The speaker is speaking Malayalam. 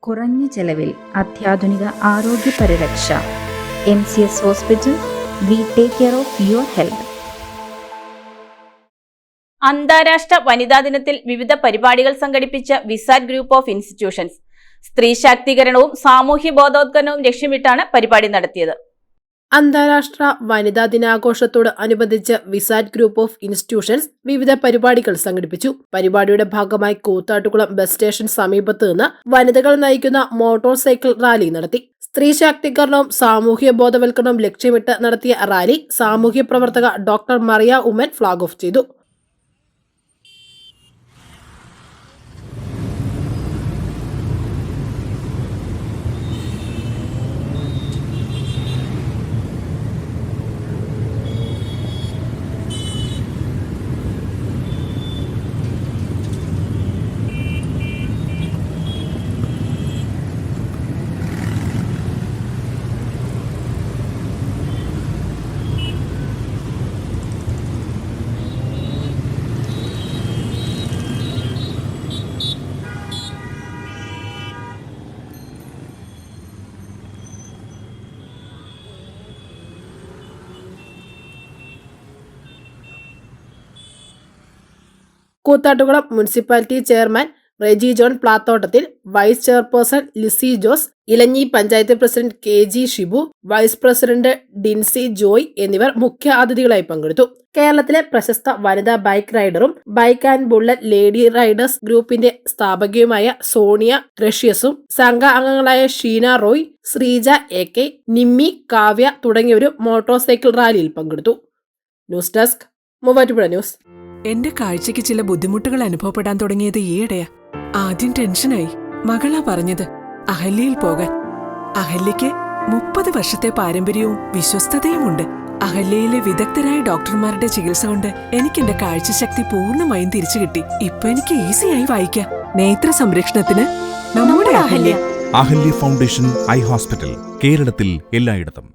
കുറഞ്ഞ ചെലവിൽ അത്യാധുനിക ആരോഗ്യ പരിരക്ഷ. MCS hospital. We take care of your health. അന്താരാഷ്ട്ര വനിതാ ദിനത്തിൽ വിവിധ പരിപാടികൾ സംഘടിപ്പിച്ച വിസാറ്റ് ഗ്രൂപ്പ് ഓഫ് ഇൻസ്റ്റിറ്റ്യൂഷൻസ് സ്ത്രീ ശാക്തീകരണവും സാമൂഹ്യ ബോധവത്കരണവും ലക്ഷ്യമിട്ടാണ് പരിപാടി നടത്തിയത്. അന്താരാഷ്ട്ര വനിതാ ദിനാഘോഷത്തോട് അനുബന്ധിച്ച് വിസാറ്റ് ഗ്രൂപ്പ് ഓഫ് ഇൻസ്റ്റിറ്റ്യൂഷൻസ് വിവിധ പരിപാടികൾ സംഘടിപ്പിച്ചു. പരിപാടിയുടെ ഭാഗമായി കൂത്താട്ടുകുളം ബസ് സ്റ്റേഷൻ സമീപത്ത് നിന്ന് വനിതകൾ നയിക്കുന്ന മോട്ടോർ സൈക്കിൾ റാലി നടത്തി. സ്ത്രീ ശാക്തീകരണവും സാമൂഹ്യ ബോധവൽക്കരണവും ലക്ഷ്യമിട്ട് നടത്തിയ റാലി സാമൂഹ്യ പ്രവർത്തക doctor Mariya Oommen flag off ചെയ്തു. Koothattukulam municipality chairman Reji John Plathottathil, vice chairperson Lissy Jose, Elanji panchayat president KG Shibu, vice president Dincy Joy എന്നിവർ മുഖ്യ അതിഥികളായി പങ്കെടുത്തു. കേരളത്തിലെ പ്രശസ്ത വനിതാ ബൈക്ക് റൈഡറും bike and bullet lady riders ഗ്രൂപ്പിന്റെ സ്ഥാപകയുമായ സോണിയ ഗ്രഷ്യസും സംഘ അംഗങ്ങളായ ഷീന റോയ്, ശ്രീജ AK, നിമ്മി, കാവ്യ തുടങ്ങിയവരും മോട്ടോർ സൈക്കിൾ റാലിയിൽ പങ്കെടുത്തു. News desk Muvattupuzha news. എന്റെ കാഴ്ചയ്ക്ക് ചില ബുദ്ധിമുട്ടുകൾ അനുഭവപ്പെടാൻ തുടങ്ങിയത് ഈയിടെയാ. ആദ്യം ടെൻഷനായി. മകളാ പറഞ്ഞത് അഹല്യയിൽ പോകാൻ. അഹല്യയ്ക്ക് 30 വർഷത്തെ പാരമ്പര്യവും വിശ്വസ്തതയുമുണ്ട്. അഹല്യയിലെ വിദഗ്ധരായ ഡോക്ടർമാരുടെ ചികിത്സ കൊണ്ട് എനിക്ക് എന്റെ കാഴ്ചശക്തി പൂർണ്ണമായും തിരിച്ചു കിട്ടി. ഇപ്പൊ എനിക്ക് ഈസിയായി വായിക്കാം. നേത്ര സംരക്ഷണത്തിന് നമ്മുടെ Ahalya. Ahalya foundation eye hospital, കേരളത്തിൽ എല്ലായിടത്തും.